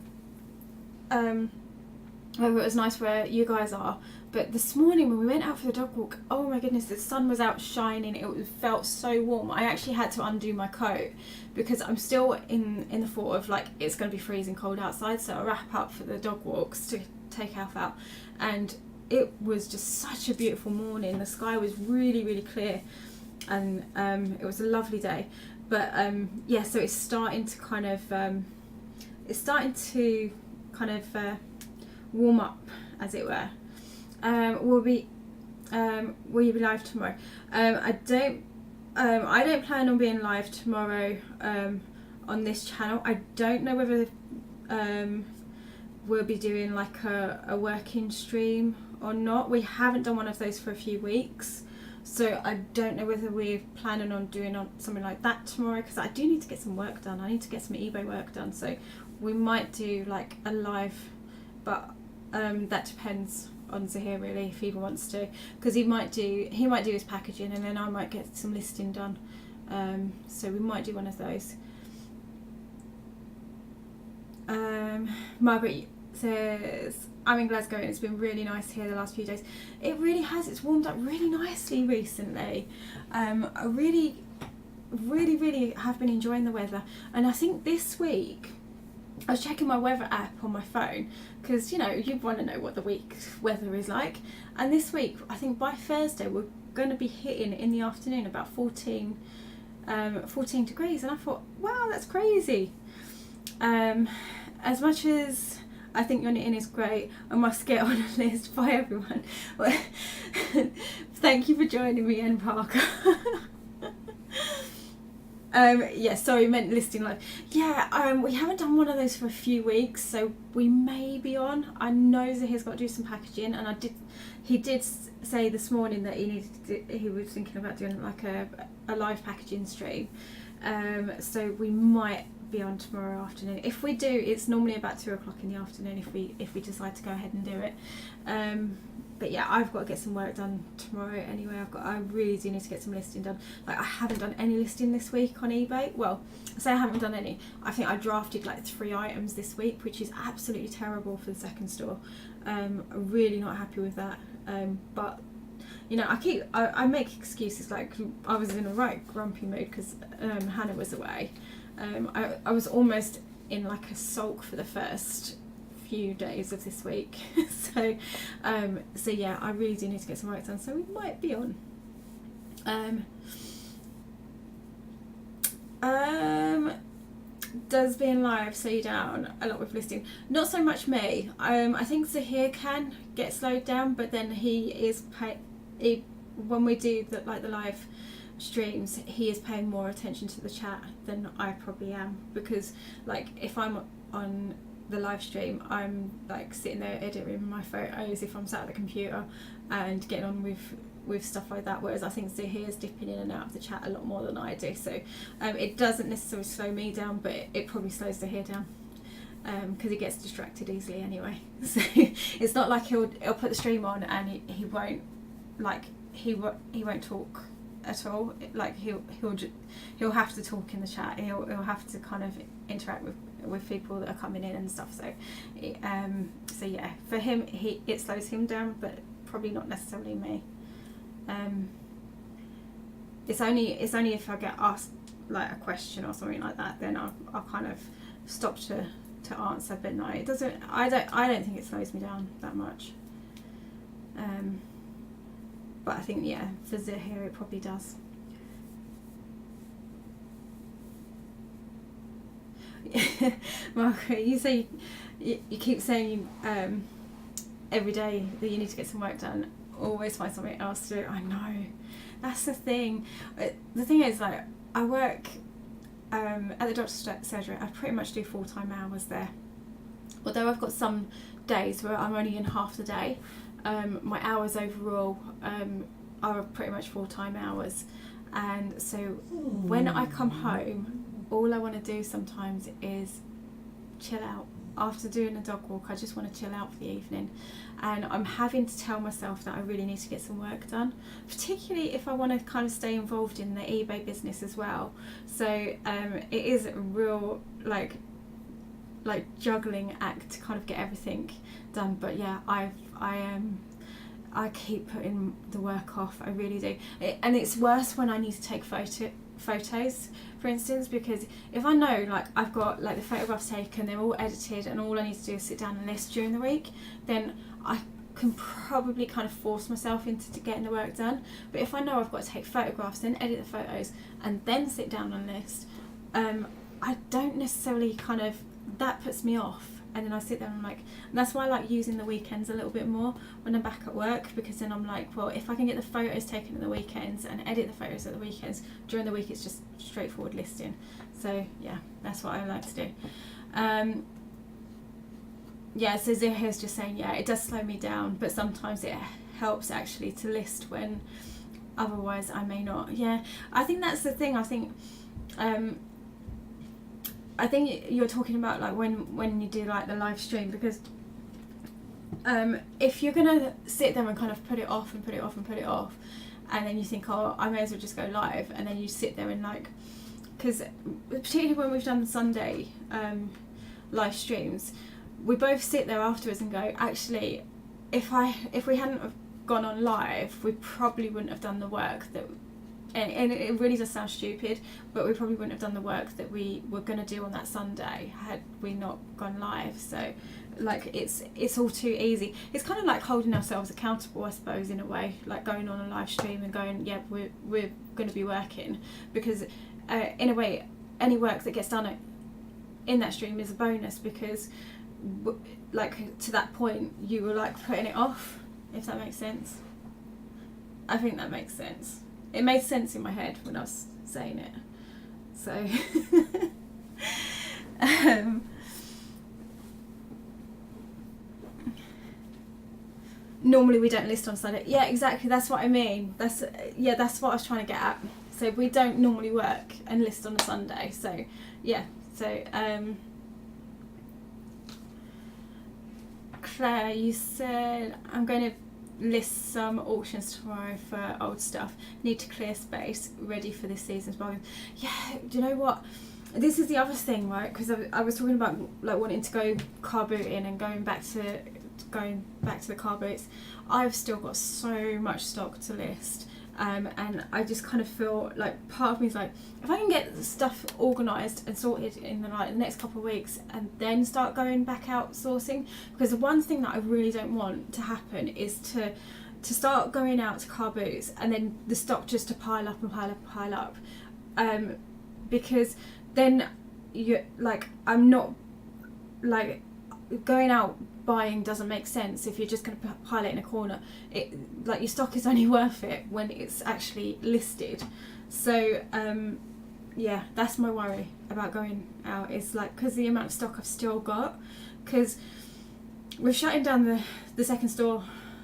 [SPEAKER 1] it was nice where you guys are, but this morning when we went out for the dog walk, oh my goodness, the sun was out shining. It felt so warm. I actually had to undo my coat because I'm still in the thought of like it's going to be freezing cold outside, so I wrap up for the dog walks to take Alf out. And it was just such a beautiful morning. The sky was really, really clear, and it was a lovely day. But yeah, so it's starting to kind of warm up, as it were. Will you be live tomorrow? I don't plan on being live tomorrow on this channel. I don't know whether we'll be doing like a working stream or not. We haven't done one of those for a few weeks, so I don't know whether we're planning on doing something like that tomorrow, because I do need to get some work done. I need to get some eBay work done, so we might do like a live, but that depends on Zahir really, if he wants to, because he might do his packaging and then I might get some listing done, so we might do one of those. Margaret says, I'm in Glasgow and it's been really nice here the last few days. It really has. It's warmed up really nicely recently. I really have been enjoying the weather, and I think this week I was checking my weather app on my phone because, you know, you want to know what the week's weather is like, and this week I think by Thursday we're going to be hitting in the afternoon about 14 degrees, and I thought, wow, that's crazy. As much as I think your knitting is great, I must get on a list by everyone. Thank you for joining me, Anne Parker. Yeah, sorry, meant listing live. Yeah, we haven't done one of those for a few weeks, so we may be on. I know Zahir's got to do some packaging, and he did say this morning that he was thinking about doing like a live packaging stream. So we might be on tomorrow afternoon. If we do, it's normally about 2 o'clock in the afternoon if we decide to go ahead and do it. But yeah, I've got to get some work done tomorrow anyway. I really do need to get some listing done. Like, I haven't done any listing this week on eBay. Well, I say I haven't done any. I think I drafted like 3 items this week, which is absolutely terrible for the second store. I'm really not happy with that. But you know, I make excuses. Like, I was in a right grumpy mood because Hannah was away. I was almost in like a sulk for the first few days of this week. so yeah, I really do need to get some work done, so we might be on. Does being live slow you down a lot with listing? Not so much me. I think Zahir can get slowed down, but then when we do the live streams, he is paying more attention to the chat than I probably am, because like if I'm on the live stream, I'm like sitting there editing my photos if I'm sat at the computer and getting on with stuff like that, whereas I think Zahir's dipping in and out of the chat a lot more than I do, so it doesn't necessarily slow me down, but it probably slows Zahir down because he gets distracted easily anyway. So it's not like he'll put the stream on and he won't talk at all. Like he'll have to talk in the chat. He'll have to kind of interact with people that are coming in and stuff. So yeah, for him, it slows him down, but probably not necessarily me. It's only if I get asked like a question or something like that, then I'll kind of stop to answer. But no, it doesn't. I don't think it slows me down that much. But I think, yeah, for Zahir it probably does. Margaret, you keep saying every day that you need to get some work done. Always find something else to do. I know, that's the thing. The thing is, like, I work at the doctor's surgery. I pretty much do full-time hours there. Although I've got some days where I'm only in half the day. My hours overall are pretty much full-time hours, and so when I come home, all I want to do sometimes is chill out. After doing a dog walk, I just want to chill out for the evening, and I'm having to tell myself that I really need to get some work done, particularly if I want to kind of stay involved in the eBay business as well. So it is a real like juggling act to kind of get everything done. But yeah, I keep putting the work off. I really do. And it's worse when I need to take photos, for instance, because if I know like I've got like the photographs taken, they're all edited, and all I need to do is sit down and list during the week, then I can probably kind of force myself into getting the work done. But if I know I've got to take photographs, then edit the photos, and then sit down and list, I don't necessarily kind of, that puts me off. And then I sit there and I'm like, and that's why I like using the weekends a little bit more when I'm back at work, because then I'm like, well, if I can get the photos taken at the weekends and edit the photos at the weekends, during the week it's just straightforward listing. So yeah, that's what I like to do. Yeah, so Zahir's just saying, yeah, it does slow me down, but sometimes it helps actually to list when otherwise I may not. Yeah, I think that's the thing. I think you're talking about like when you do like the live stream, because if you're gonna sit there and kind of put it off and put it off and put it off, and then you think, oh, I may as well just go live, and then you sit there and like, because particularly when we've done the Sunday live streams, we both sit there afterwards and go, actually, if we hadn't have gone on live, we probably wouldn't have done the work that. And it really does sound stupid, but we probably wouldn't have done the work that we were going to do on that Sunday had we not gone live. So like it's all too easy. It's kind of like holding ourselves accountable, I suppose, in a way, like going on a live stream and going, yeah, we're going to be working, because in a way any work that gets done in that stream is a bonus, because like to that point you were like putting it off, if that makes sense. I think that makes sense. It made sense in my head when I was saying it. So normally we don't list on Sunday. Yeah, exactly, that's what I mean. That's what I was trying to get at. So we don't normally work and list on a Sunday. So yeah, so Claire, you said I'm going to list some auctions tomorrow for old stuff. Need to clear space, ready for this season's bargains. Yeah, do you know what? This is the other thing, right? Because I was talking about like wanting to go car booting and going back to the car boots. I've still got so much stock to list, and I just kind of feel like part of me is like, if I can get the stuff organised and sorted in the next couple of weeks, and then start going back out sourcing, because the one thing that I really don't want to happen is to start going out to car boots and then the stock just to pile up and pile up and pile up, because then you like, I'm not like, going out buying doesn't make sense if you're just going to pile it in a corner. It like, your stock is only worth it when it's actually listed. So yeah, that's my worry about going out, is like, because the amount of stock I've still got, because we're shutting down the second store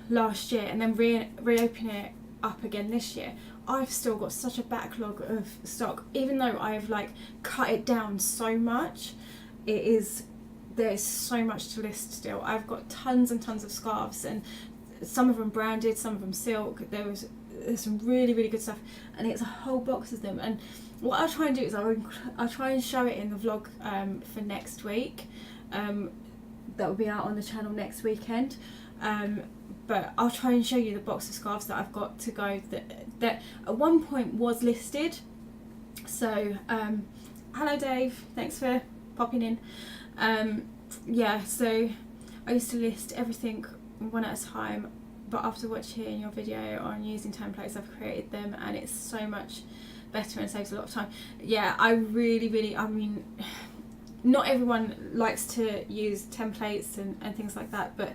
[SPEAKER 1] last year and then reopening it up again this year. I've still got such a backlog of stock, even though I've like cut it down so much. There's so much to list still. I've got tons and tons of scarves, and some of them branded, some of them silk. There's some really, really good stuff, and it's a whole box of them. And what I'll try and do is I'll try and show it in the vlog for next week. That will be out on the channel next weekend. But I'll try and show you the box of scarves that I've got to go that at one point was listed. So hello Dave, thanks for popping in. Yeah, so I used to list everything one at a time, but after watching your video on using templates, I've created them, and it's so much better and saves a lot of time. Yeah, I really, I mean, not everyone likes to use templates and things like that, but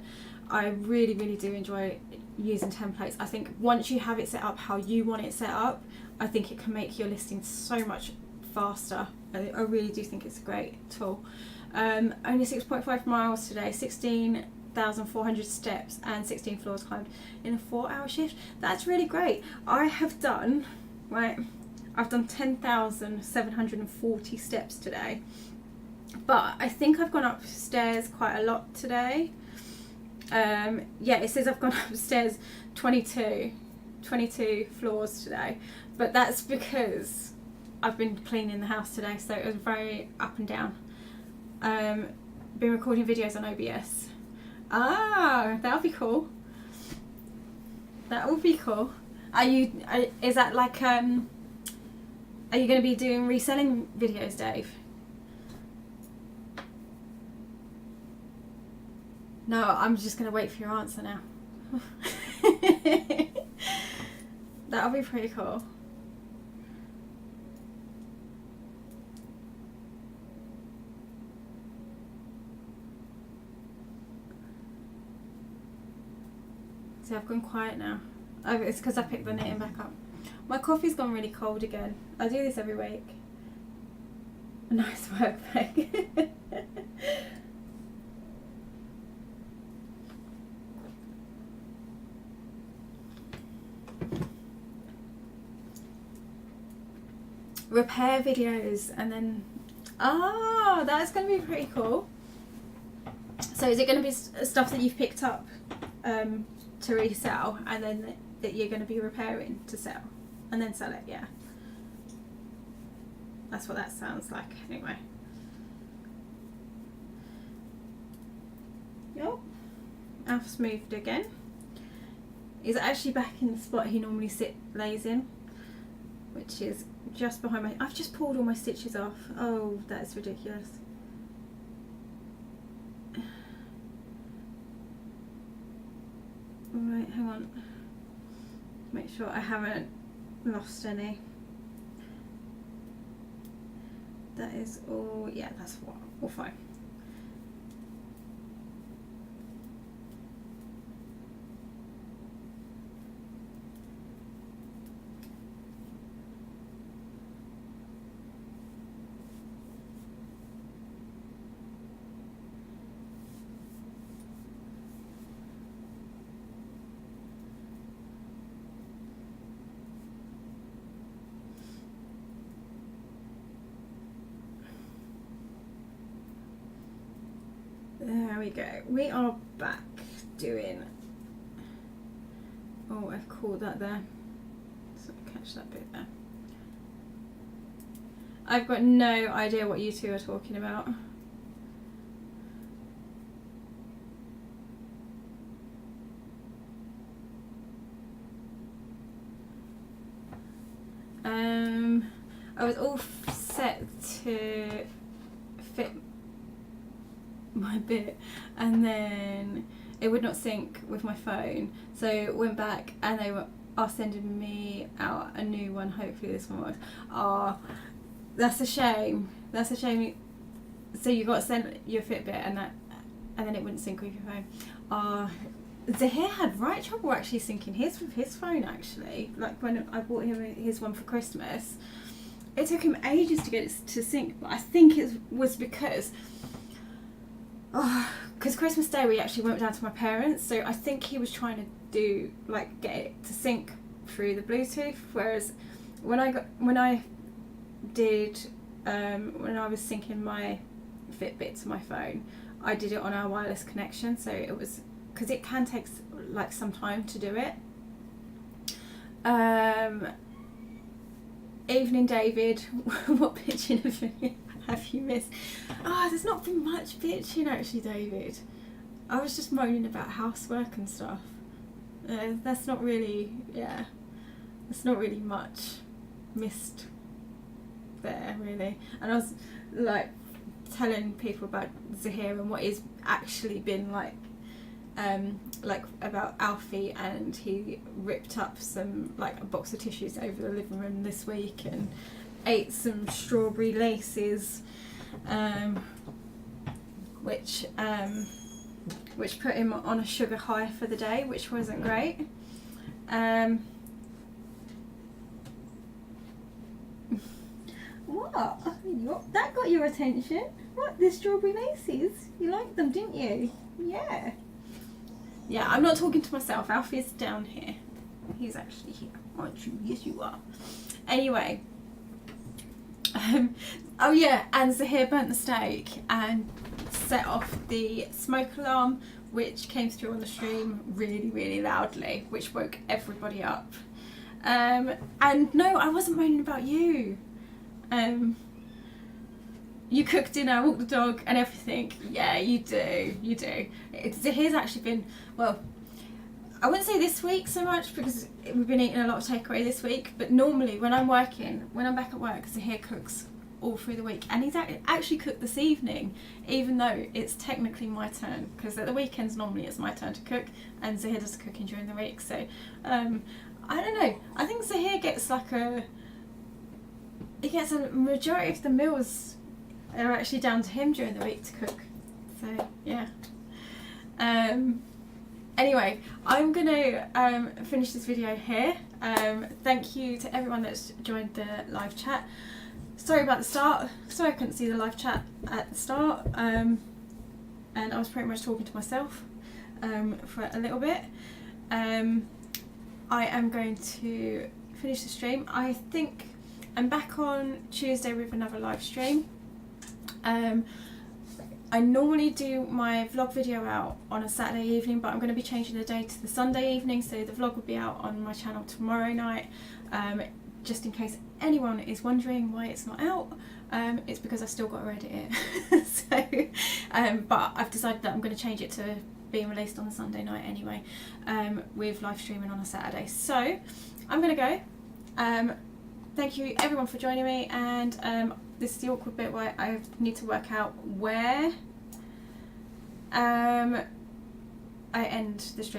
[SPEAKER 1] I really do enjoy using templates. I think once you have it set up how you want it set up, I think it can make your listing so much faster. I really do think it's a great tool. Only 6.5 miles today, 16,400 steps and 16 floors climbed in a 4-hour shift. That's really great. I've done 10,740 steps today, But I think I've gone upstairs quite a lot today. Yeah, it says I've gone upstairs 22 floors today, but that's because I've been cleaning the house today, so it was very up and down. Been recording videos on OBS. That'll be cool. That will be cool. Is that like are you going to be doing reselling videos, Dave? No, I'm just going to wait for your answer now. That'll be pretty cool. See, I've gone quiet now. Oh, it's because I picked the knitting back up. My coffee's gone really cold again. I do this every week. Nice work, Beck. Repair videos, and then that's going to be pretty cool. So is it going to be stuff that you've picked up to resell, and then that you're going to be repairing to sell and then sell it? Yeah, that's what that sounds like anyway. Yep. Alf's moved again. He's actually back in the spot he normally lays in, which is just behind my... I've just pulled all my stitches off. Oh, that is ridiculous. Alright, hang on. Make sure I haven't lost any. That is all... yeah, that's all fine. There we go. We are back doing... oh, I've caught that there. So catch that bit there. I've got no idea what you two are talking about. I was all set to fit my bit, and then it would not sync with my phone, so went back and they are sending me out a new one. Hopefully this one works. That's a shame. That's a shame. So you got to send your Fitbit and then it wouldn't sync with your phone. Zahir had right trouble actually syncing his with his phone actually. Like when I bought him his one for Christmas, it took him ages to get it to sync, but I think it was because Christmas Day we actually went down to my parents, so I think he was trying to do like get it to sync through the Bluetooth, whereas when I was syncing my Fitbit to my phone, I did it on our wireless connection, so it was, because it can take like some time to do it. Evening, David. What bitching have you missed? There's not been much bitching actually, David. I was just moaning about housework and stuff. That's not really, that's not really much missed there really. And I was like telling people about Zahir and what he's actually been like about Alfie, and he ripped up a box of tissues over the living room this week and ate some strawberry laces, which put him on a sugar high for the day, which wasn't great. What? That got your attention? What? The strawberry laces? You liked them, didn't you? Yeah. Yeah, I'm not talking to myself. Alfie's down here. He's actually here, aren't you? Yes, you are. Anyway, Oh yeah, and Zahir burnt the steak and set off the smoke alarm, which came through on the stream really, really loudly, which woke everybody up. And no, I wasn't moaning about you. You cook dinner, walk the dog and everything. Yeah, you do. Zahir's actually been, well, I wouldn't say this week so much because we've been eating a lot of takeaway this week, but normally when I'm back at work, Zahir cooks all through the week, and he's actually cooked this evening, even though it's technically my turn, because at the weekends normally it's my turn to cook and Zahir does the cooking during the week. So I don't know, I think Zahir gets a majority of the meals are actually down to him during the week to cook. So yeah. Anyway, I'm gonna finish this video here. Thank you to everyone that's joined the live chat. Sorry about the start. Sorry I couldn't see the live chat at the start. And I was pretty much talking to myself for a little bit. I am going to finish the stream. I think I'm back on Tuesday with another live stream. I normally do my vlog video out on a Saturday evening, but I'm going to be changing the day to the Sunday evening, so the vlog will be out on my channel tomorrow night. Just in case anyone is wondering why it's not out, it's because I've still got to edit it. So, but I've decided that I'm going to change it to being released on the Sunday night anyway, with live streaming on a Saturday. So I'm going to go. Thank you everyone for joining me, and this is the awkward bit where I need to work out where I end the stream.